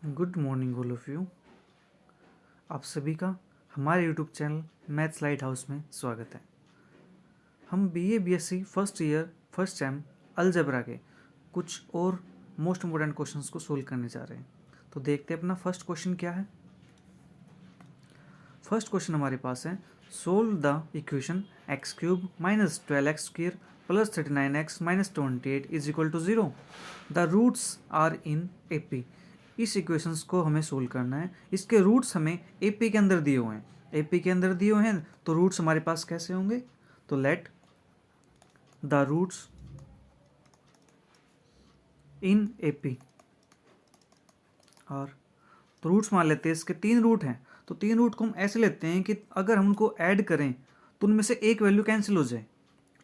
Good morning all of you. आप सभी का हमारे YouTube channel maths light house में स्वागत है। हम BA BSc first year first sem algebra के कुछ और मोस्ट इम्पोर्टेंट क्वेश्चंस को सोल्व करने जा रहे हैं। तो देखते हैं अपना फर्स्ट क्वेश्चन क्या है। फर्स्ट क्वेश्चन हमारे पास है, solve the equation x cube minus 12x square plus 39x minus 28 is equal to 0। The roots are in AP. इस इक्वेशंस को हमें सोल्व करना है। इसके रूट्स हमें एपी के अंदर दिए हुए हैं। एपी के अंदर दिए हुए हैं तो रूट्स हमारे पास कैसे होंगे, तो let the roots in AP और तो रूट्स मान लेते हैं। इसके 3 रूट हैं तो 3 रूट को हम ऐसे लेते हैं कि अगर हम उनको ऐड करें तो उनमें से एक वैल्यू कैंसिल हो जाए।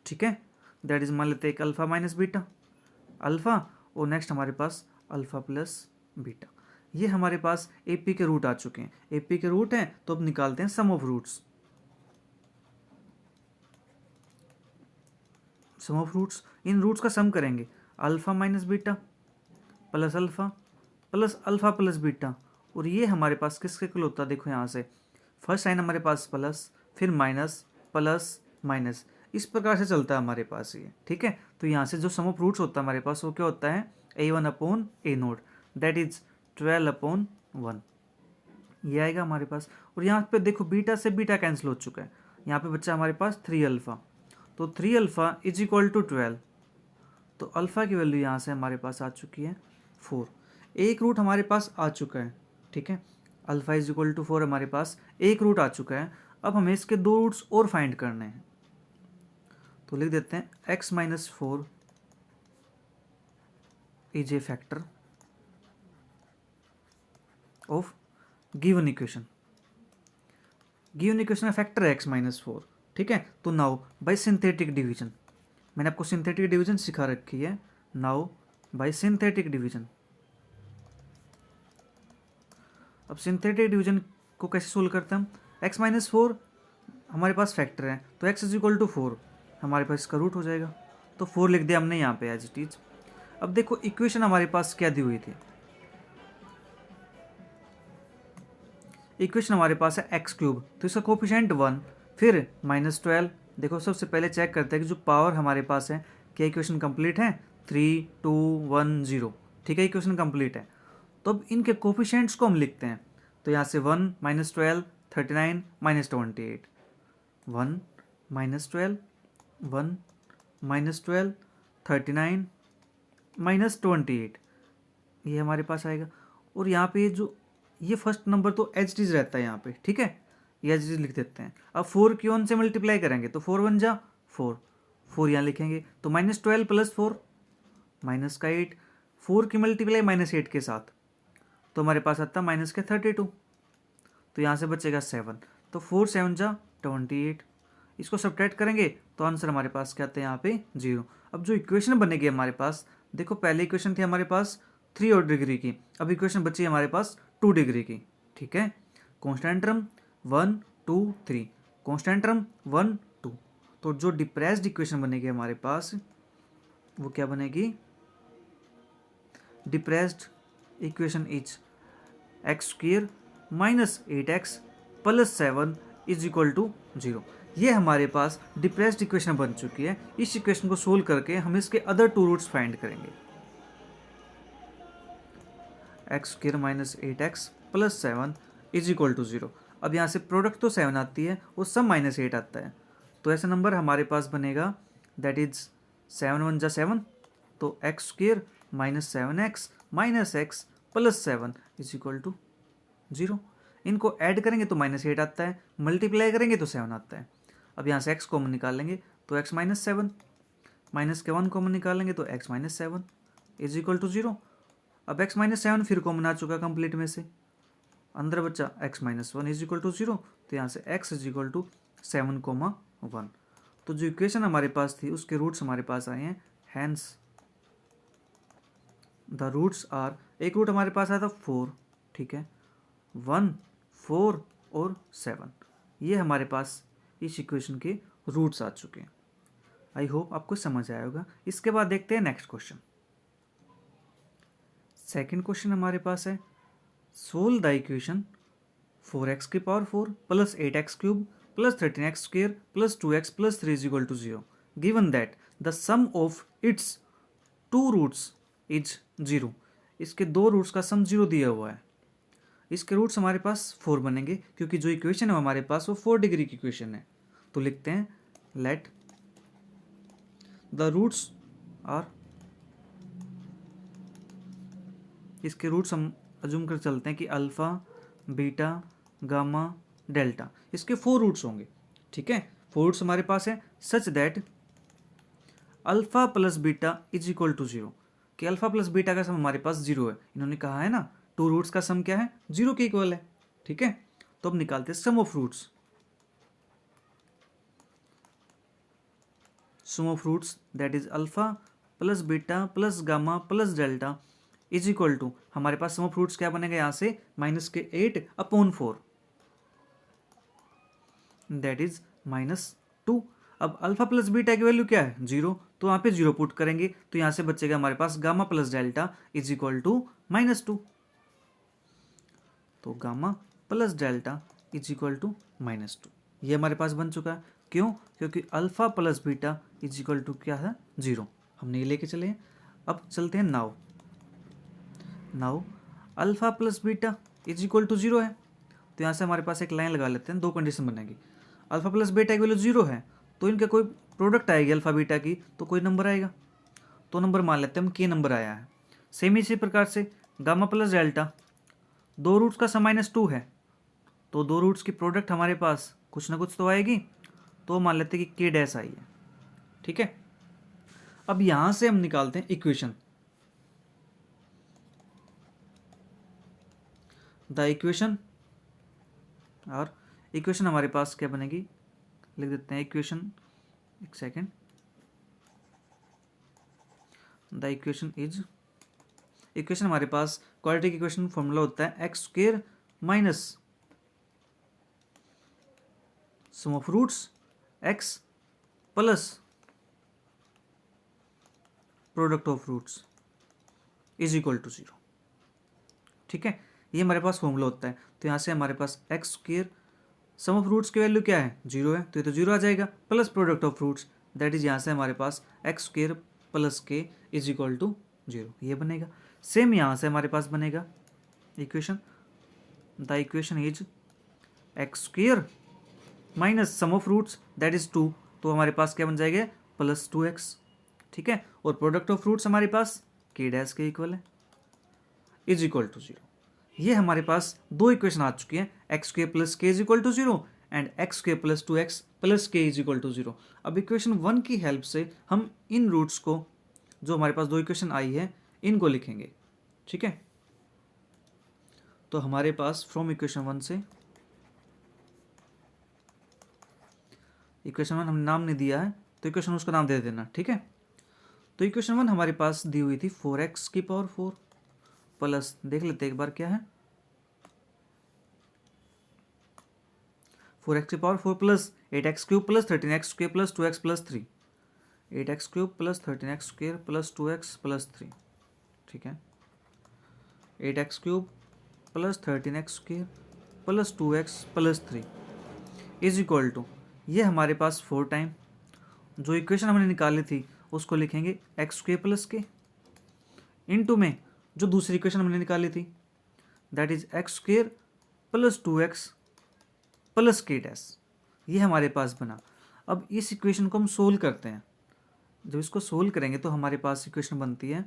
ठीक है, दैट इज मान लेते हैं एक अल्फ़ा माइनस बीटा, अल्फ़ा और नेक्स्ट हमारे पास अल्फ़ा प्लस बीटा। ये हमारे पास एपी के रूट आ चुके हैं। एपी के रूट हैं तो अब निकालते हैं sum of roots. Sum of roots, इन रूट्स का सम करेंगे। Alpha minus beta plus alpha plus beta, और ये हमारे पास किसके इक्वल होता है, देखो यहाँ से फर्स्ट साइन हमारे पास प्लस, फिर माइनस प्लस माइनस, इस प्रकार से चलता है हमारे पास ये। ठीक है, तो यहाँ से जो सम ऑफ रूट्स होता है हमारे पास वो क्या होता है, a1/a0 दैट इज 12/1, ये आएगा हमारे पास। और यहाँ पे देखो बीटा से बीटा कैंसिल हो चुका है, यहाँ पे बच्चा हमारे पास 3 अल्फ़ा, तो 3 अल्फ़ा इज इक्वल टू 12, तो अल्फ़ा की वैल्यू यहाँ से हमारे पास आ चुकी है 4। एक रूट हमारे पास आ चुका है। ठीक है, अल्फ़ा इज इक्वल टू 4 हमारे पास एक रूट आ चुका है। अब हमें इसके 2 रूट्स और फाइंड करने हैं, तो लिख देते हैं x-4 is a factor of given equation. Given equation का फैक्टर है x-4। ठीक है, तो नाउ बाय सिंथेटिक डिवीजन, मैंने आपको सिंथेटिक डिवीजन सिखा रखी है। नाउ बाय सिंथेटिक डिवीजन, अब सिंथेटिक डिवीजन को कैसे सोल्व करते हैं हम, x-4 हमारे पास फैक्टर है तो x इज इक्वल टू 4 हमारे पास इसका रूट हो जाएगा, तो 4 लिख दिया हमने यहाँ पे एज इट इज। अब देखो इक्वेशन हमारे पास क्या दी हुई थी, इक्वेशन हमारे पास है एक्स क्यूब, तो इसका कोफिशिएंट 1, फिर -12। देखो सबसे पहले चेक करते हैं कि जो पावर हमारे पास है क्या इक्वेशन कंप्लीट है, 3 2 1 0। ठीक है, इक्वेशन कंप्लीट है। तो अब इनके कोफिशिएंट्स को हम लिखते हैं, तो यहाँ से 1 -12 39 -28, 1 -12 1 -12 39 -28, ये हमारे पास आएगा। और यहाँ पे जो ये फर्स्ट नंबर तो एच डीज रहता है यहाँ पे। ठीक है, ये एच डीज लिख देते हैं। अब 4 की 1 से मल्टीप्लाई करेंगे तो 4 1 जा 4, 4 यहाँ लिखेंगे तो -12 प्लस 4 माइनस का 8, 4 की मल्टीप्लाई -8 के साथ तो हमारे पास आता है माइनस के 32, तो यहाँ से बचेगा 7, तो 4 7 जा 28, इसको सब्ट्रैक्ट करेंगे तो आंसर हमारे पास क्या आता है यहाँ पे 0। अब जो इक्वेशन बनेगी हमारे पास, देखो पहले इक्वेशन थी हमारे पास 3 और डिग्री की, अब इक्वेशन बची हमारे पास 2 डिग्री की। ठीक है, कॉन्स्टेंट टर्म 1 2 3, कॉन्स्टेंट टर्म 1 2, तो जो डिप्रेस्ड इक्वेशन बनेगी हमारे पास वो क्या बनेगी, depressed equation is x square minus 8x plus 7 is equal to 0। ये हमारे पास डिप्रेस्ड इक्वेशन बन चुकी है। इस इक्वेशन को सोल्व करके हम इसके अदर 2 रूट्स फाइंड करेंगे, x square minus 8x plus 7 is equal to 0। अब यहाँ से प्रोडक्ट तो 7 आती है और सब -8 आता है, तो ऐसा नंबर हमारे पास बनेगा दैट इज 7 1 जा 7, तो x square minus 7x minus x plus 7 is equal to 0। इनको ऐड करेंगे तो -8 आता है, मल्टीप्लाई करेंगे तो 7 आता है। अब यहाँ से x कॉमन निकाल लेंगे तो x minus 7, minus k 1 common निकालेंगे तो x minus 7 is equal to 0। अब x माइनस 7 फिर कॉमन आ चुका कंप्लीट में से, अंदर बच्चा x minus 1 is equal to 0, तो यहाँ से x इज इक्वल टू 7, 1। तो जो इक्वेशन हमारे पास थी उसके रूट्स हमारे पास आए हैं, हैंस द रूट्स आर, एक रूट हमारे पास आया था 4, ठीक है, 1 4 और 7, ये हमारे पास इस इक्वेशन के रूट्स आ चुके हैं। आई होप आपको समझ आया होगा। इसके बाद देखते हैं नेक्स्ट क्वेश्चन। सेकंड क्वेश्चन हमारे पास है, सोल्व द इक्वेशन 4x की power 4 plus 8x cube plus 13x square plus 2x plus 3 is equal to 0 given that the sum of its two roots is 0। इसके दो रूट्स का सम 0 दिया हुआ है। इसके रूट्स हमारे पास 4 बनेंगे क्योंकि जो इक्वेशन है हमारे पास वो 4 डिग्री की इक्वेशन है। तो लिखते हैं लेट द रूट्स आर, इसके रूट्स हम अज्यूम कर चलते हैं कि अल्फा बीटा गामा डेल्टा, इसके 4 रूट्स होंगे। ठीक है, 4 रूट्स हमारे पास है such that alpha plus beta is equal to 0, कि अल्फा प्लस बीटा का सम हमारे पास 0 है। इन्होंने कहा है ना टू रूट्स का सम क्या है, 0 के इक्वल है। ठीक है, तो अब निकालते हैं sum of roots. Sum of roots that is alpha plus beta plus gamma plus delta is equal to, हमारे पास सम ऑफ रूट्स क्या बनेगा यहाँ से -8/4 दैट इज -2। अब अल्फा प्लस बीटा की वैल्यू क्या है 0, तो यहाँ पे 0 पुट करेंगे तो यहाँ से बचेगा हमारे पास gamma plus delta is equal to -2। तो gamma plus delta is equal to -2 ये हमारे पास बन चुका है। क्यों? क्योंकि alpha plus beta is equal to क्या है 0, हमने ये लेके चले हैं। अब चलते हैं now alpha plus beta is equal to 0 है, तो यहाँ से हमारे पास एक लाइन लगा लेते हैं, दो कंडीशन बनेगी। अल्फा प्लस बीटा की वैल्यू 0 है तो इनका कोई प्रोडक्ट आएगी अल्फा बीटा की, तो कोई नंबर आएगा, तो नंबर मान लेते हैं हम के नंबर आया है। सेम इसी प्रकार से गामा प्लस डेल्टा, दो रूट्स का सम -2 है तो दो रूट्स की प्रोडक्ट हमारे पास कुछ ना कुछ तो आएगी, तो मान लेते हैं कि के डैश आई है। ठीक है, अब यहां से हम निकालते हैं इक्वेशन। द इक्वेशन, और इक्वेशन हमारे पास क्या बनेगी, लिख देते हैं इक्वेशन, एक second. The equation is, equation हमारे पास क्वाड्रेटिक इक्वेशन फॉर्मूला होता है x square minus sum of roots x plus product of roots is equal to 0। ठीक है, ये हमारे पास फॉर्मूला होता है। तो यहाँ से हमारे पास x square, sum of roots की वैल्यू क्या है 0 है तो ये तो 0 आ जाएगा, plus product of roots that is, यहाँ से हमारे पास x square plus k is equal to 0 ये बनेगा। सेम यहाँ से हमारे पास बनेगा equation, the equation is x square minus sum of roots that is 2, तो हमारे पास क्या बन जाएगा +2x। ठीक है, और प्रोडक्ट ऑफ रूट्स हमारे पास के डैश के इक्वल है इज इक्वल टू 0। ये हमारे पास दो इक्वेशन आ चुकी है, x square plus k is equal to 0 and x square plus 2x plus k is equal to 0। अब इक्वेशन 1 की हेल्प से हम इन रूट्स को, जो हमारे पास दो इक्वेशन आई है, इनको लिखेंगे। ठीक है, तो हमारे पास फ्रॉम इक्वेशन 1 से, इक्वेशन 1 हमने नाम नहीं दिया है तो इक्वेशन उसका नाम दे देना। ठीक है, तो इक्वेशन 1 हमारे पास दी हुई थी 4x की पावर 4 प्लस, देख लेते हैं एक बार क्या है, 4x की power 4 plus 8x cube plus 13x square plus 2x plus 3, 8x cube plus 13x square plus 2x plus 3। ठीक है, 8x cube plus 13x square plus 2x plus 3 is equal to, ये हमारे पास 4 टाइम जो equation हमने निकाली थी उसको लिखेंगे एक्स स्क्वेयर प्लस के, इनटू में जो दूसरी इक्वेशन हमने निकाली थी that is x square plus 2x plus के डैश, ये हमारे पास बना। अब इस इक्वेशन को हम सोल्व करते हैं, जब इसको सोल्व करेंगे तो हमारे पास इक्वेशन बनती है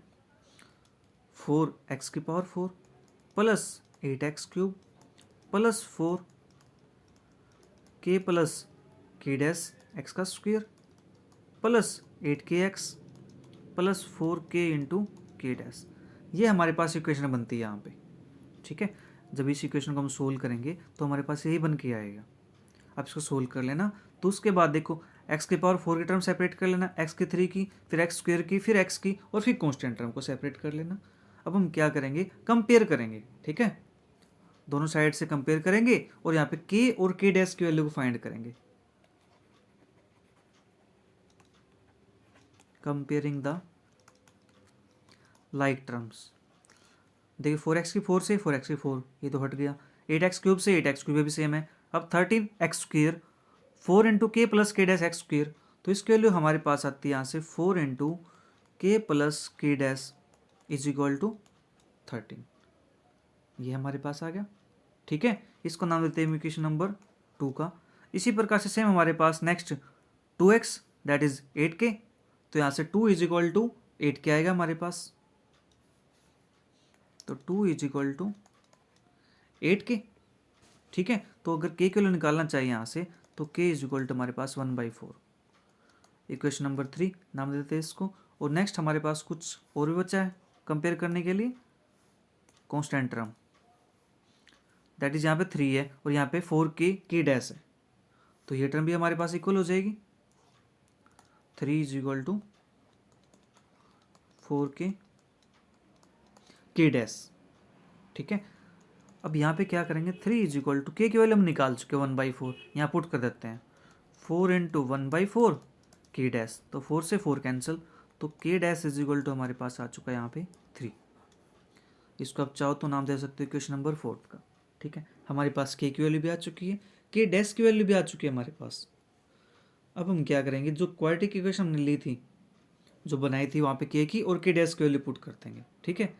4x की power 4 plus 8x cube plus 4 के प्लस के डैश एक्स का square plus 8kx plus 4k into के डैश, ये हमारे पास इक्वेशन बनती है यहाँ पे। ठीक है, जब इस इक्वेशन को हम सोल्व करेंगे तो हमारे पास यही बन के आएगा। अब इसको सोल्व कर लेना, तो उसके बाद देखो एक्स की पावर 4 की टर्म सेपरेट कर लेना, एक्स की 3 की, फिर एक्स स्क्वेयर की, फिर एक्स की, और फिर कॉन्स्टेंट टर्म को सेपरेट कर लेना। अब हम क्या करेंगे, कंपेयर करेंगे। ठीक है, दोनों साइड से कंपेयर करेंगे और यहाँ पे के और के डैश की वैल्यू को फाइंड करेंगे। कंपेयरिंग द लाइक टर्म्स, देखिए 4x की 4 से 4x की 4, ये तो हट गया। 8x क्यूब से 8x क्यूब भी सेम है। अब 13x² 4 इंटू के प्लस के डैश एक्स स्क्वेयर, तो इसकी वैल्यू हमारे पास आती है यहाँ से 4 इंटू के प्लस के डैश इज इक्वल टू 13। ये हमारे पास आ गया। ठीक है, इसको नाम देते हैं इक्वेशन नंबर 2 का। इसी प्रकार से सेम हमारे पास next 2x that is 8k, तो यहाँ से 2 इज इक्वल टू 8k आएगा हमारे पास, तो 2 इज इक्वल टू 8k। ठीक है, तो अगर k की वैल्यू निकालना चाहिए यहाँ से, तो k इज इक्वल टू हमारे पास 1/4। इक्वेशन नंबर 3 नाम देते हैं इसको। और नेक्स्ट हमारे पास कुछ और भी बचा है कंपेयर करने के लिए, कांस्टेंट टर्म दैट इज यहाँ पे 3 है और यहाँ पे 4k k डैश है, तो ये टर्म भी हमारे पास इक्वल हो जाएगी। 3 is equal to 4k k dash. ठीक है, अब यहाँ पे क्या करेंगे, 3 इज इक्वल टू k की वैल्यू हम निकाल चुके 1/4, यहाँ पुट कर देते हैं 4 इंटू 1/4 k डैश, तो 4 से 4 कैंसिल, तो k dash is equal to हमारे पास आ चुका है यहाँ पे 3। इसको आप चाहो तो नाम दे सकते हो इक्वेशन नंबर 4 का। ठीक है, हमारे पास k की वैल्यू भी आ चुकी है, k डैश की वैल्यू भी आ चुकी है हमारे पास। अब हम क्या करेंगे, जो क्वाड्रेटिक इक्वेशन हमने ली थी, जो बनाई थी, वहाँ पे k की और k डैश की वैल्यू पुट कर देंगे। ठीक है,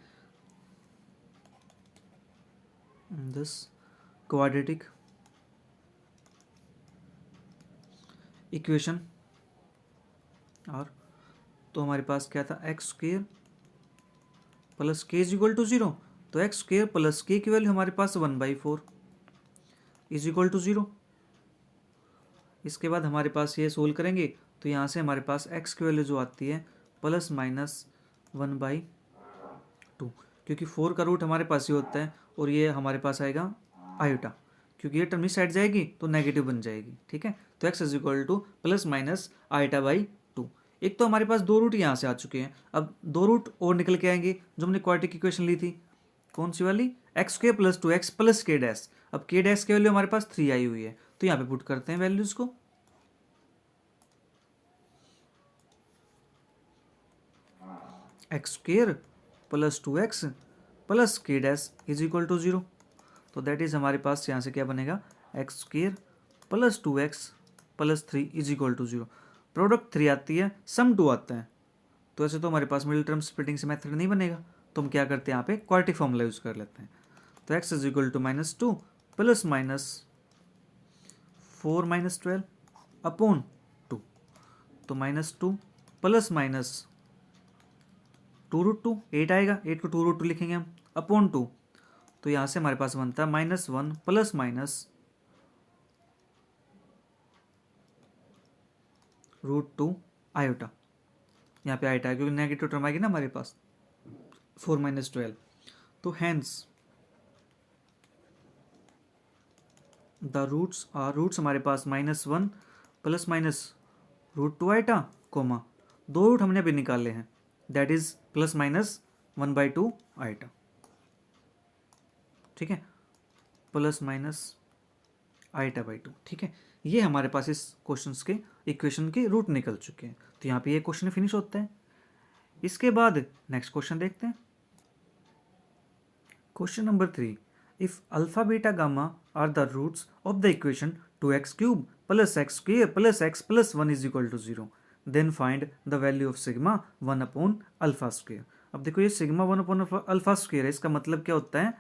दिस क्वाड्रेटिक इक्वेशन, और तो हमारे पास क्या था, x² plus k is equal to 0, तो x² प्लस k की वैल्यू हमारे पास 1/4 इज इक्वल टू 0। इसके बाद हमारे पास ये सोल्व करेंगे, तो यहाँ से हमारे पास x की वैल्यू जो आती है प्लस माइनस 1/2, क्योंकि 4 का रूट हमारे पास ही होता है, और ये हमारे पास आएगा आयोटा, क्योंकि ये टर्म इस साइड जाएगी तो नेगेटिव बन जाएगी। ठीक है, तो x is equal to plus minus iota. एक तो हमारे पास 2 रूट यहाँ से आ चुके हैं, अब 2 रूट और निकल के आएंगे, जो हमने क्वाड्रेटिक इक्वेशन ली थी, कौन सी वाली, x² plus 2x plus k dash. अब k डैश की वैल्यू हमारे पास 3 आई हुई है, तो यहाँ पे पुट करते हैं वैल्यूज को। x² plus 2x plus k dash is equal to 0, तो दैट इज हमारे पास यहाँ से क्या बनेगा, x² plus 2x plus 3 is equal to 0। Product 3 आती है, सम 2 आता है, तो ऐसे तो हमारे पास मिडिल टर्म स्प्लिटिंग से मेथड नहीं बनेगा, तो हम क्या करते हैं, यहाँ पे क्वाड्रेटिक फॉर्मूला यूज कर लेते हैं। तो x is equal to -2 plus minus 4 - 12 upon 2, तो -2 प्लस माइनस 2√2, 8 आएगा, 8 को 2√2 लिखेंगे हम, अपॉन 2, तो यहाँ से हमारे पास बनता है -1 प्लस माइनस √2 आयोटा। यहाँ पे आयोटा क्योंकि नेगेटिव टर्म आएगी ना हमारे पास, 4 - 12, तो हैंस द रूट्स हमारे पास -1 plus minus √2 iota, comma 2 root हमने अभी निकाले हैं, that is plus minus 1/2 iota. ठीक है, प्लस माइनस आयोटा/2। ठीक है, ये हमारे पास इस क्वेश्चन के इक्वेशन के रूट निकल चुके हैं, तो यहाँ पे ये क्वेश्चन फिनिश होता है। इसके बाद नेक्स्ट क्वेश्चन देखते हैं, question number 3, if alpha beta gamma are the roots of the equation 2x³ plus x² plus x plus 1 is equal to 0, then find the value of sigma 1 upon alpha square. अब देखो ये sigma 1 upon alpha square है, इसका मतलब क्या होता है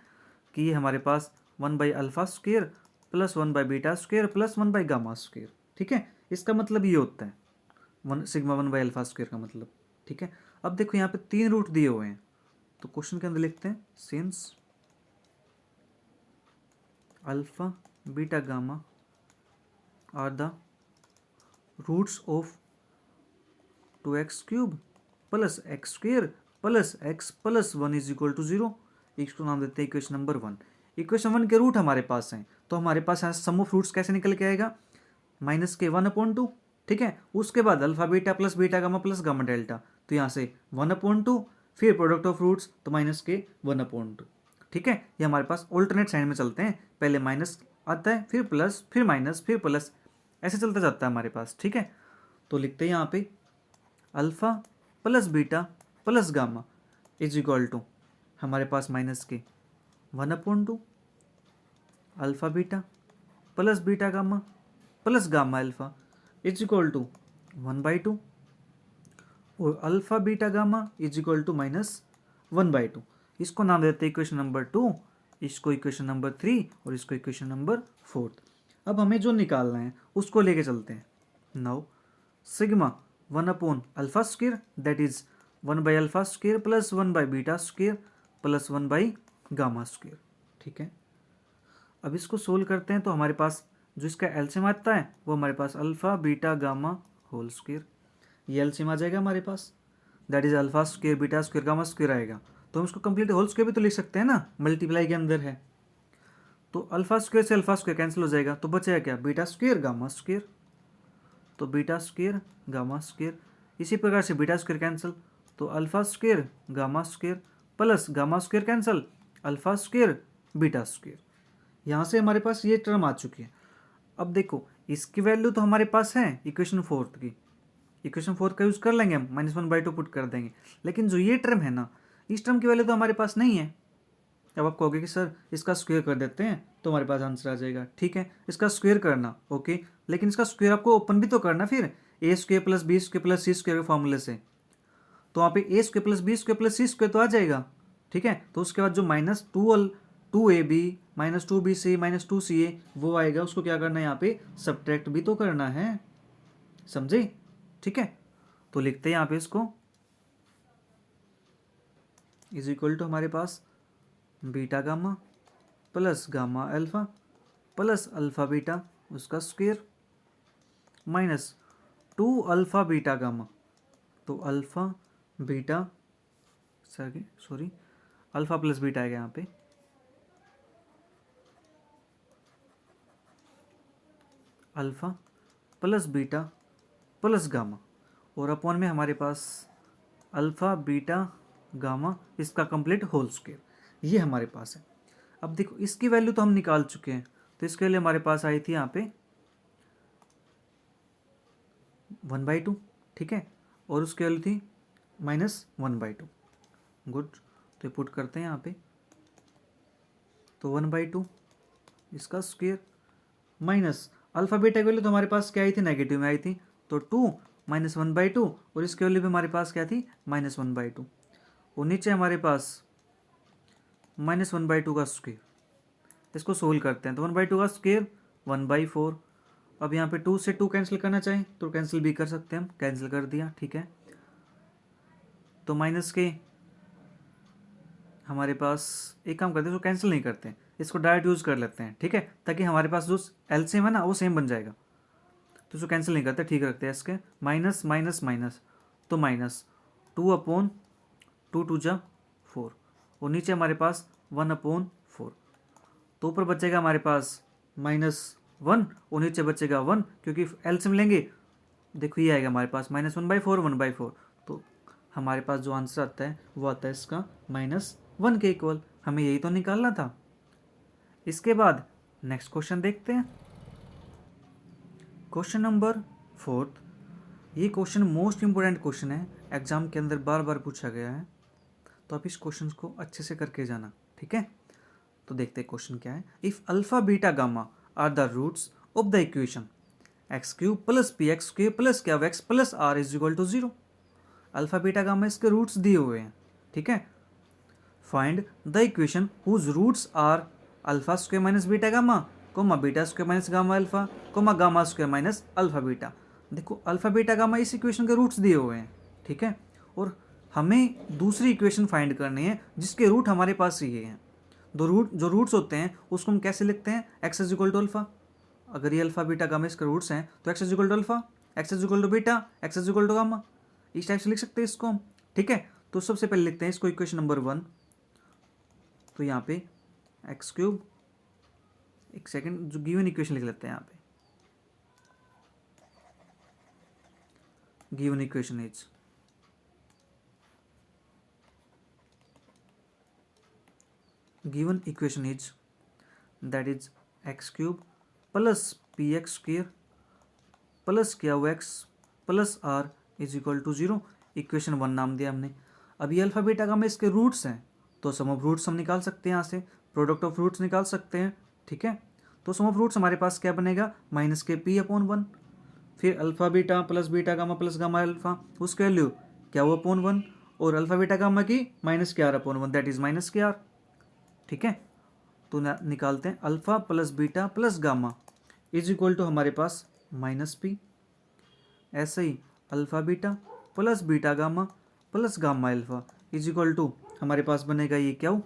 कि ये हमारे पास alpha square plus beta square plus gamma square. ठीक है, इसका मतलब ये होता है सिग्मा 1/अल्फा स्क्वेयर का मतलब। ठीक है, अब देखो यहाँ पे 3 रूट दिए हुए हैं, तो क्वेश्चन के अंदर लिखते हैं since alpha beta gamma are the roots of 2x³ plus x² plus x plus 1 is equal to 0, इसको नाम देते हैं इक्वेशन नंबर 1। इक्वेशन 1 के रूट हमारे पास हैं, तो हमारे पास यहाँ सम ऑफ रूट्स कैसे निकल के आएगा, -1/2। ठीक है, उसके बाद alpha beta plus beta gamma plus gamma delta, तो यहाँ से 1/2, फिर प्रोडक्ट ऑफ रूट्स तो -1/2। ठीक है, ये हमारे पास ऑल्टरनेट साइन में चलते हैं, पहले माइनस आता है, फिर प्लस, फिर माइनस, फिर प्लस, ऐसे चलता जाता है हमारे पास। ठीक है, तो लिखते हैं यहाँ पे alpha plus beta plus gamma is equal to हमारे पास माइनस के 1/2 alpha beta plus beta gamma plus gamma alpha is equal to 1/2 और alpha beta gamma is equal to -1/2। इसको नाम देते हैं इक्वेशन नंबर 2, इसको इक्वेशन नंबर 3 और इसको इक्वेशन नंबर 4। अब हमें जो निकालना है उसको लेके चलते हैं। Now sigma alpha square that is alpha square plus beta square plus gamma square. ठीक है, अब इसको सोल्व करते हैं तो हमारे पास जो इसका एलसीएम आता है वो हमारे पास alpha beta gamma whole square, ये एलसीएम आ जाएगा हमारे पास, that is alpha square beta square gamma square आएगा। तो हम इसको कंप्लीट होल स्क्वायर भी तो लिख सकते हैं ना, मल्टीप्लाई के अंदर है। तो अल्फ़ा स्क्वायर से अल्फ़ा स्क्वायर कैंसिल हो जाएगा, तो बचेगा क्या, बीटा स्क्वायर गामा स्क्वायर। तो बीटा स्क्वायर गामा स्क्वायर, इसी प्रकार से बीटा स्क्वायर कैंसिल, तो alpha square gamma square plus gamma square cancel alpha square beta square. यहाँ से हमारे पास ये टर्म आ चुकी है। अब देखो इसकी वैल्यू तो हमारे पास है इक्वेशन 4 की, इक्वेशन 4 का यूज़ कर लेंगे हम, -1/2 पुट कर देंगे। लेकिन जो ये टर्म है ना, इस टर्म की वैल्यू तो हमारे पास नहीं है। अब आप कहोगे कि सर इसका स्क्वायर कर देते हैं तो हमारे पास आंसर आ जाएगा। ठीक है, इसका स्क्वायर करना ओके, लेकिन इसका स्क्वायर आपको ओपन भी तो करना फिर A square plus B square plus C square के फॉर्मूले से। तो वहाँ पे A square plus B square plus C square तो आ जाएगा। ठीक है, तो उसके बाद जो -2ab -2bc -2ca वो आएगा, उसको क्या करना है यहाँ पे सब्ट्रैक्ट भी तो करना है, समझे। ठीक है, तो लिखते हैं यहाँ पे इसको इज इक्वल टू हमारे पास beta gamma plus gamma alpha plus alpha beta उसका square minus 2 alpha beta gamma, तो alpha beta sorry alpha plus beta आएगा यहाँ पे, alpha plus beta plus gamma और अपॉन में हमारे पास अल्फ़ा बीटा गामा इसका कंप्लीट होल स्क्वायर, ये हमारे पास है। अब देखो इसकी वैल्यू तो हम निकाल चुके हैं, तो इसके लिए हमारे पास आई थी यहाँ पे 1/2। ठीक है, और उसकी वैल्यू थी -1/2। गुड, तो पुट करते हैं यहाँ पे, तो 1/2 इसका स्क्वायर माइनस अल्फ़ा बीटा की वैल्यू तो हमारे पास क्या आई थी, नेगेटिव में आई थी, तो 2 -1/2 और इसकी वैल्यू भी हमारे पास क्या थी -1/2 और नीचे हमारे पास -1/2 का स्क्वायर। इसको सोल्व करते हैं तो 1/2 का स्क्वायर 1/4। अब यहाँ पे 2 से 2 कैंसिल करना चाहें तो कैंसिल भी कर सकते हैं हम, कैंसिल कर दिया। ठीक है, तो माइनस के हमारे पास एक काम करते हैं, इसको कैंसिल नहीं करते हैं, इसको डायरेक्ट यूज़ कर लेते हैं। ठीक है, ताकि हमारे पास जो एलसीएम है ना वो सेम बन जाएगा, तो इसको कैंसिल नहीं करते, ठीक रखते हैं इसके, माइनस माइनस माइनस, तो -2/2 2 जा 4 और नीचे हमारे पास 1/4, तो ऊपर बचेगा हमारे पास -1 और नीचे बचेगा 1, क्योंकि एलसीएम लेंगे देखो ये आएगा हमारे पास -1/4 1/4, तो हमारे पास जो आंसर आता है वो आता है इसका -1 के इक्वल। हमें यही तो निकालना था। इसके बाद नेक्स्ट क्वेश्चन देखते हैं, क्वेश्चन नंबर 4। ये क्वेश्चन मोस्ट इंपोर्टेंट क्वेश्चन है, एग्जाम के अंदर बार बार पूछा गया है, तो आप इस क्वेश्चन को अच्छे से करके जाना। ठीक है, तो देखते हैं क्वेश्चन क्या है। If alpha beta gamma are the roots of the equation x³ plus px² plus x plus r is equal to 0। Alpha beta gamma इसके रूट्स दिए हुए हैं। ठीक है, find the equation whose roots are alpha square minus beta gamma comma beta square minus gamma alpha comma gamma square minus alpha beta. देखो alpha beta gamma इस equation के roots दिए हुए हैं। ठीक है, और हमें दूसरी इक्वेशन फाइंड करनी है जिसके रूट हमारे पास ये हैं। जो रूट्स होते हैं उसको हम कैसे लिखते हैं, x is equal to alpha. अगर ये अल्फा बीटा गामा इसके रूट्स हैं तो x is equal to alpha, x is equal to beta, x is equal to gamma, इस टाइप से लिख सकते हैं इसको हम। ठीक है, तो सबसे पहले लिखते हैं इसको इक्वेशन नंबर 1। तो यहाँ पे x³, एक सेकेंड, जो गिवन इक्वेशन लिख लेते हैं यहाँ पे, given equation is that is x³ plus px² plus x plus r is equal to 0। Equation 1 नाम दिया हमने। अब ये अल्फा बीटा गामा इसके रूट्स हैं, तो सम ऑफ रूट्स हम निकाल सकते हैं यहाँ से, प्रोडक्ट ऑफ रूट्स निकाल सकते हैं, ठीक है। तो सम ऑफ रूट्स हमारे पास क्या बनेगा, माइनस के पी अपॉन वन, फिर alpha beta gamma plus gamma alpha, उसकी वैल्यू क्या वो अपॉन वन, और अल्फा बीटा गामा की माइनस के r upon one, that is minus के आर, ठीक है। तो निकालते हैं alpha plus beta plus gamma is equal to हमारे पास माइनस पी, ऐसे ही alpha beta gamma plus gamma alpha is equal to हमारे पास बनेगा ये क्यू,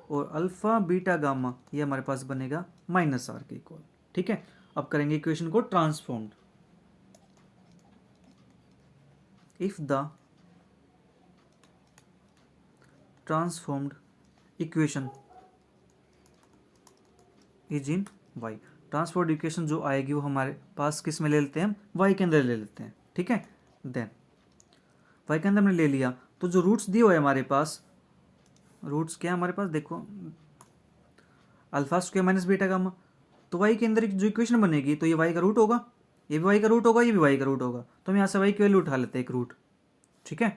और अल्फा बीटा गामा ये हमारे पास बनेगा माइनस आर के इक्वल, ठीक है। अब करेंगे इक्वेशन को transformed. If the transformed equation is in y, transformed equation जो आएगी वो हमारे पास किस में ले लेते हैं, हम वाई के अंदर ले लेते हैं, ठीक है। देन वाई के अंदर हमने ले लिया, तो जो रूट्स दिए हुए हैं हमारे पास, रूट्स क्या है हमारे पास, देखो alpha square minus beta gamma, तो वाई के अंदर जो इक्वेशन बनेगी तो ये वाई का रूट होगा, ये भी वाई का रूट होगा, ये भी वाई का रूट होगा, तो हम यहाँ से वाई की वैल्यू उठा लेते हैं एक रूट, ठीक है।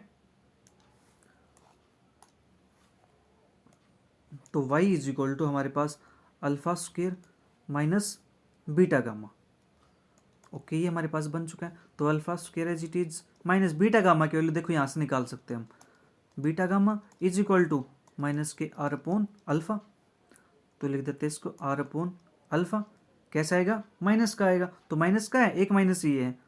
तो y इज इक्वल टू हमारे पास alpha square minus beta gamma, okay ये हमारे पास बन चुका है। तो alpha square as it is minus beta gamma की वैल्यू देखो यहाँ से निकाल सकते हैं हम, beta gamma is equal to minus के आर अपॉन अल्फा, तो लिख देते हैं इसको आर अपॉन अल्फा, कैसा आएगा, माइनस का आएगा, तो माइनस का है, एक माइनस ये है,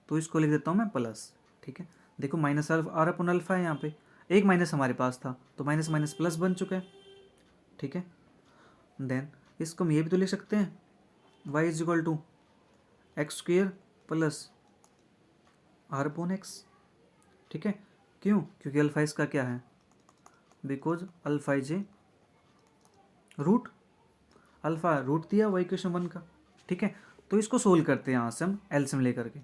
तो इसको लिख देता हूँ मैं प्लस, ठीक है। देखो माइनस आर अपॉन अल्फा है, यहाँ पे एक माइनस हमारे पास था, तो माइनस माइनस प्लस बन चुका है, ठीक है। देन इसको हम ये भी तो लिख सकते हैं, y is equal to x square plus r upon x, ठीक है। क्यों, क्योंकि अल्फा इसका क्या है, because alpha is a root, alpha root दिया हुआ इक्वेशन वन का, ठीक है। तो इसको सोल्व करते हैं यहाँ से हम एलसीएम लेकर के,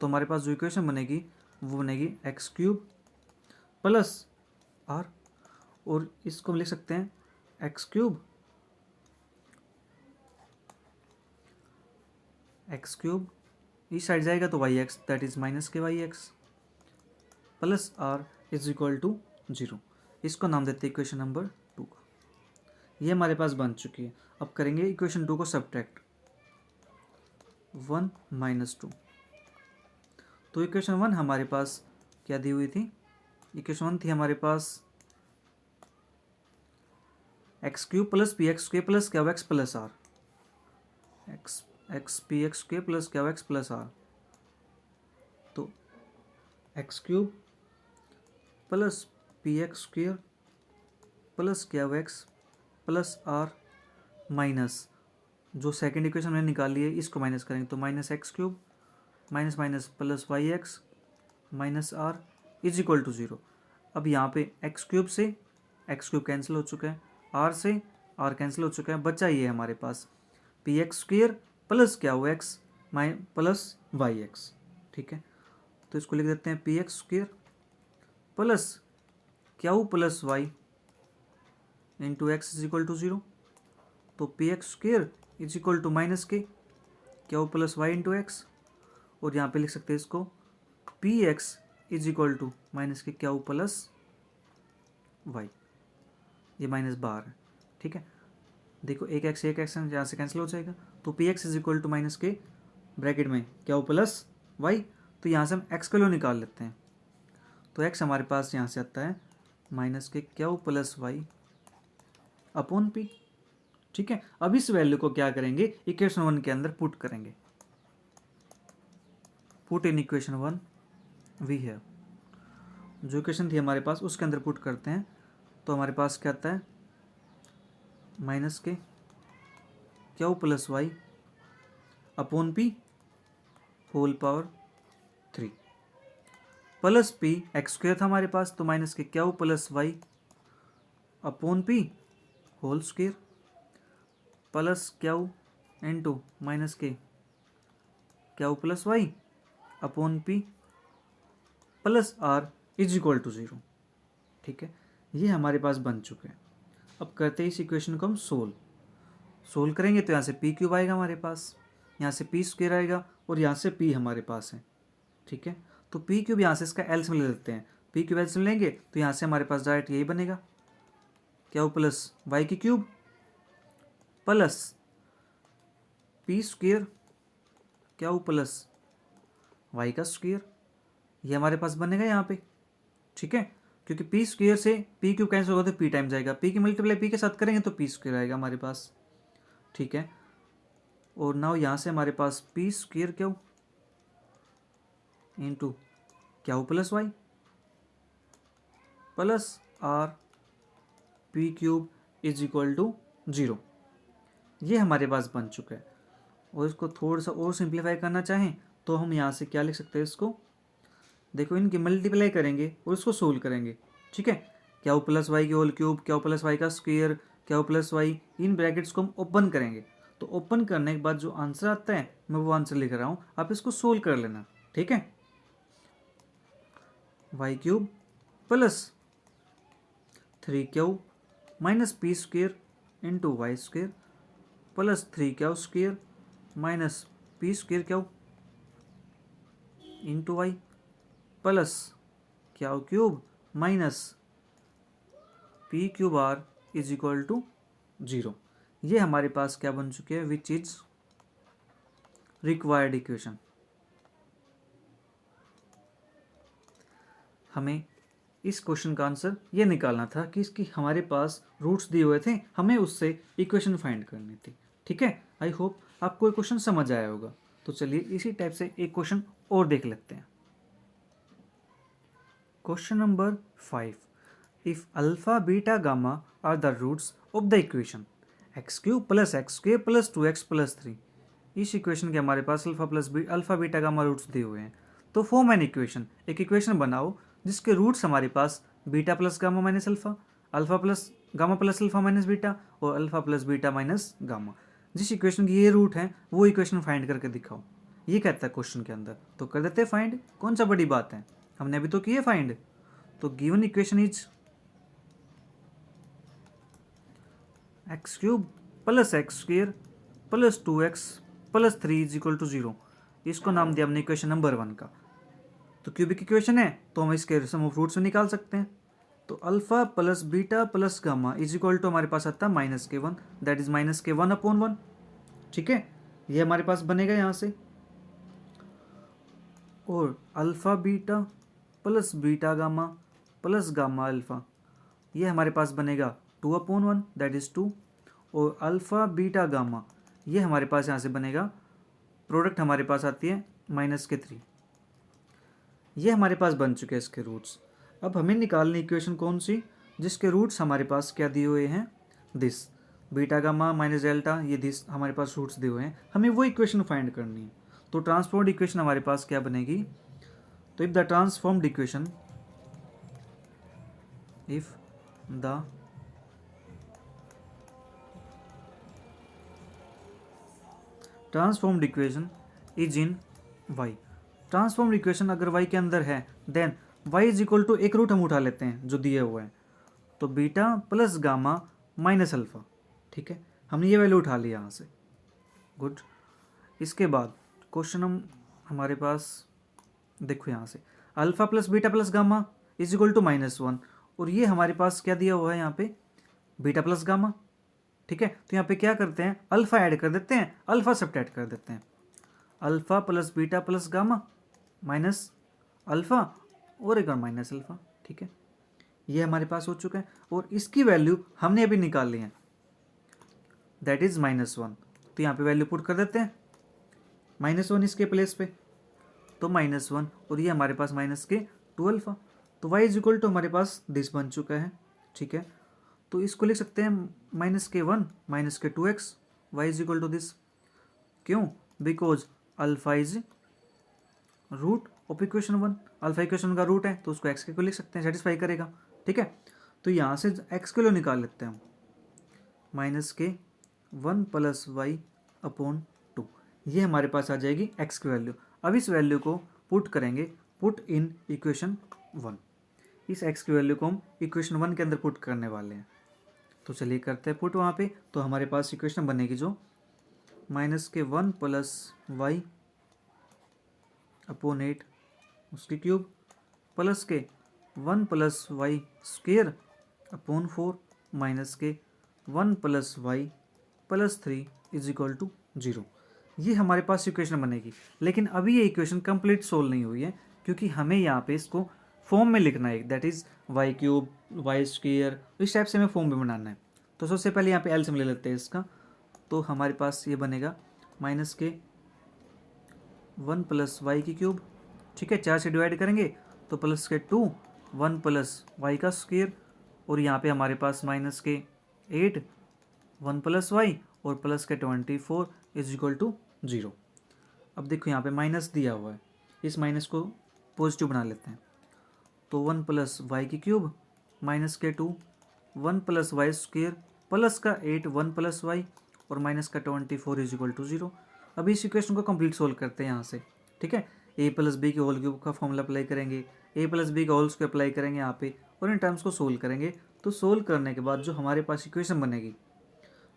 तो हमारे पास जो इक्वेशन बनेगी वो बनेगी एक्स क्यूब प्लस आर, और इसको हम लिख सकते हैं एक्स क्यूब इस साइड जाएगा तो y x, that is minus के y x plus r is equal to zero, इसको नाम देते हैं इक्वेशन नंबर टू का। ये हमारे पास बन चुकी है। अब करेंगे इक्वेशन टू को सब्ट्रैक्ट, वन माइनस टू, तो इक्वेशन वन हमारे पास क्या दी हुई थी, इक्वेशन वन थी हमारे पास x cube plus p x square plus क्या x plus r, x p x square plus क्या एक्स प्लस आर, तो x cube plus p x square plus क्या एक्स प्लस आर माइनस जो second equation हमने निकाली है इसको minus करेंगे, तो minus x cube minus minus plus y x minus r is equal to zero. अब यहाँ पे एक्स क्यूब से एक्स क्यूब कैंसिल हो चुका है, आर से आर कैंसिल हो चुका है, बचा ये हमारे पास पी एक्स स्क्वेयर प्लस क्या हो एक्स प्लस वाई एक्स, ठीक है। तो इसको लिख देते हैं पी एक्स स्क्वेयर प्लस क्या हो plus y into x is equal to zero, तो p x square is equal to minus के क्या हो प्लस वाई इंटू एक्स, और यहाँ पे लिख सकते हैं इसको p x is equal to minus के क्या हो प्लस वाई, ये माइनस बाहर है, ठीक है। देखो एक एक्स यहाँ से कैंसिल हो जाएगा, तो p x is equal to minus के ब्रैकेट में क्या हो प्लस वाई, तो यहाँ से हम एक्स का वैल्यू निकाल लेते हैं, तो एक्स हमारे पास यहाँ से आता है माइनस के क्या हो प्लस वाई अपॉन पी, ठीक है। अब इस वैल्यू को क्या करेंगे, इक्वेशन वन के अंदर पुट करेंगे, put in equation one we have, जो इक्वेशन थी हमारे पास उसके अंदर पुट करते हैं, तो हमारे पास क्या आता है माइनस के क्या हो plus y upon p whole power three plus p x square था हमारे पास, तो माइनस के क्या हो plus y upon p whole square plus क्या हो इंटू माइनस के क्या हो plus y upon p plus r is equal to zero, ठीक है। ये हमारे पास बन चुके हैं। अब करते हैं इस इक्वेशन को हम सोल्व करेंगे, तो यहाँ से पी क्यूब आएगा हमारे पास, यहाँ से पी स्क्वायर आएगा और यहाँ से पी हमारे पास है, ठीक है। तो पी क्यूब यहाँ से इसका एल्सियम ले लेते हैं, पी क्यूब एल्सियम लेंगे तो यहाँ से हमारे पास डायरेक्ट यही बनेगा, क्या वो प्लस वाई की क्यूब प्लस पी स्क्वेयर, क्या वो प्लस वाई का स्क्वेयर, ये हमारे पास बनेगा यहाँ पे। ठीक है, क्योंकि पी स्क्वेयर से पी क्यूब कैंसिल होगा तो पी टाइम जाएगा, पी की मल्टीप्लाई पी के साथ करेंगे तो पी स्क्वेयर आएगा हमारे पास। ठीक है, और नाउ यहाँ से हमारे पास पी स्क्वेयर क्यों इंटू क्या हो plus y plus r p cube is equal to 0। ये हमारे पास बन चुका है। और इसको थोड़ा सा और सिंप्लीफाई करना चाहें तो हम यहाँ से क्या लिख सकते हैं इसको, देखो इनकी मल्टीप्लाई करेंगे और इसको सोल्व करेंगे। ठीक है, क्या वो प्लस वाई की होल क्यूब, क्या वो प्लस वाई का स्क्वायर, क्या वो प्लस वाई, इन ब्रैकेट्स को हम ओपन करेंगे। तो ओपन करने के बाद जो आंसर आता है मैं वो आंसर लिख रहा हूँ, आप इसको सोल्व कर लेना। ठीक है, y cube plus 3 q minus p square into y square plus 3 q square minus p square q into y plus q cube minus p cube r is equal to 0। ये हमारे पास क्या बन चुके हैं, विच इज रिक्वायर्ड इक्वेशन। हमें इस question का आंसर ये निकालना था कि इसकी हमारे पास रूट्स दिए हुए थे, हमें उससे इक्वेशन फाइंड करनी थी। ठीक है, आई होप आपको ये क्वेश्चन समझ आया होगा। तो चलिए इसी टाइप से एक क्वेश्चन और देख लेते हैं। Question number 5, if alpha beta gamma are the roots of the equation x cube plus x square plus 2x plus 3। इस इक्वेशन के हमारे पास अल्फा बीटा गामा रूट्स दिए हुए हैं। तो फॉर्म एन इक्वेशन, एक इक्वेशन बनाओ जिसके रूट्स हमारे पास beta plus gamma minus alpha, alpha plus gamma plus alpha minus beta और alpha plus beta minus gamma. जिस इक्वेशन की ये रूट है वो इक्वेशन फाइंड करके दिखाओ, ये कहता है क्वेश्चन के अंदर। तो कर देते फाइंड, कौन सा बड़ी बात है, हमने अभी तो किए फाइंड। तो given equation is x cube plus x square plus 2x plus 3 is equal to 0। इसको नाम दिया हमने इक्वेशन नंबर 1 का। तो क्यूबिक इक्वेशन है तो हम इसके सम ऑफ रूट्स में निकाल सकते हैं। तो alpha plus beta plus gamma is equal to हमारे पास आता है -k1, दैट इज -k1/1। ठीक है, ये हमारे पास बनेगा यहाँ से। और alpha beta plus beta gamma plus gamma alpha, ये हमारे पास बनेगा 2/1, दैट इज 2। और अल्फा बीटा गामा ये हमारे पास यहाँ से बनेगा, प्रोडक्ट हमारे पास आती है -3। ये हमारे पास बन चुके हैं इसके रूट्स। अब हमें निकालनी इक्वेशन कौन सी, जिसके रूट्स हमारे पास क्या दिए हुए हैं, this beta gamma minus delta, ये दिस हमारे पास रूट्स दिए हुए हैं। हमें वो इक्वेशन फाइंड करनी है। तो ट्रांसफॉर्म्ड इक्वेशन हमारे पास क्या बनेगी, तो if the transformed equation transformed equation is in y. Transformed equation अगर वाई के अंदर है then y is equal to, एक रूट हम उठा लेते हैं जो दिए हुए हैं, तो beta plus gamma minus alpha. ठीक है, हमने ये वैल्यू उठा ली यहाँ से, गुड। इसके बाद क्वेश्चन हमारे पास देखो यहाँ से alpha plus beta plus gamma is equal to -1, और ये हमारे पास क्या दिया हुआ है यहाँ पे, बीटा प्लस गामा। ठीक है, तो यहाँ पे क्या करते हैं, अल्फा ऐड कर देते हैं, अल्फा सब्ट्रैक्ट कर देते हैं। Alpha plus beta plus gamma minus alpha और एक और माइनस अल्फा। ठीक है, ये हमारे पास हो चुका है। और इसकी वैल्यू हमने अभी निकाल ली है, दैट इज -1। तो यहाँ पे वैल्यू पुट कर देते हैं, -1 इसके प्लेस पे, तो -1, और ये हमारे पास -2 अल्फा। तो y इज इक्वल टू हमारे पास दिस बन चुका है। ठीक है, तो इसको लिख सकते हैं -k1 -k2x, y is equal to this. क्यों, because alpha is root of equation 1, alpha equation का रूट है तो उसको x के को लिख सकते हैं, सेटिस्फाई करेगा। ठीक है, तो यहाँ से x के लिए निकाल लेते हैं हम, -k1 प्लस y/2, ये हमारे पास आ जाएगी x की वैल्यू। अब इस वैल्यू को पुट करेंगे, पुट इन इक्वेशन 1। इस x की वैल्यू को हम इक्वेशन 1 के अंदर पुट करने वाले हैं। तो चलिए करते हैं पुट वहाँ पे। तो हमारे पास इक्वेशन बनेगी जो -k1 प्लस y/8 उसकी cube plus k 1 plus y square upon 4 minus k 1 plus y plus 3 is equal to 0। ये हमारे पास इक्वेशन बनेगी। लेकिन अभी ये इक्वेशन कंप्लीट सोल्व नहीं हुई है, क्योंकि हमें यहाँ पे इसको फॉर्म में लिखना है, that is y cube y square, इस टाइप से हमें फॉर्म में बनाना है। तो सबसे पहले यहाँ पे एलसीएम ले लेते हैं इसका। तो हमारे पास ये बनेगा माइनस के 1 प्लस वाई की क्यूब, ठीक है, 4 से डिवाइड करेंगे तो प्लस के 2 1 प्लस वाई का स्क्वेयर, और यहाँ पे हमारे पास माइनस के 8 1 प्लस वाई और प्लस के 24 इज इक्वल टू 0। अब देखो यहाँ पे माइनस दिया हुआ है, इस माइनस को पॉजिटिव बना लेते हैं। तो 1 प्लस वाई की क्यूब माइनस के 2 1 प्लस वाई स्क्वेयर प्लस का 8 1 प्लस वाई और माइनस का 24 इज इक्वल टू 0। अभी इस इक्वेशन को कंप्लीट सोल्व करते हैं यहाँ से, ठीक है। ए प्लस बी के होल क्यूब का फॉर्मूला अप्लाई करेंगे, ए प्लस बी का होल स्क्वायर अप्लाई करेंगे यहाँ पे, और इन टर्म्स को सोल्व करेंगे। तो सोल्व करने के बाद जो हमारे पास इक्वेशन बनेगी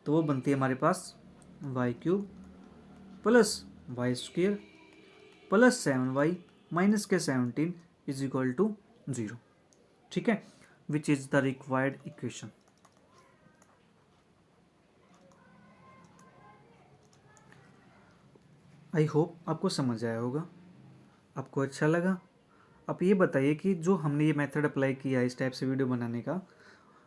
तो वो बनती है हमारे पास y cube plus y square plus 7y minus के 17 इज इक्वल टू 0, ठीक है, which is the required equation. I hope आपको समझ आया होगा, आपको अच्छा लगा। आप ये बताइए कि जो हमने ये मेथड अप्लाई किया है इस टाइप से वीडियो बनाने का,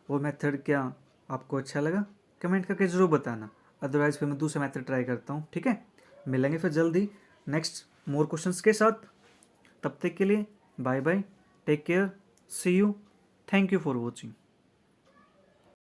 वो मेथड क्या आपको अच्छा लगा? कमेंट करके ज़रूर बताना, अदरवाइज़ फिर मैं दूसरा मेथड ट्राई करता हूँ, ठीक है। मिलेंगे फिर जल्दी नेक्स्ट मोर क्वेश्चंस के साथ। तब तक के लिए bye bye, take care, see you, thank you for watching.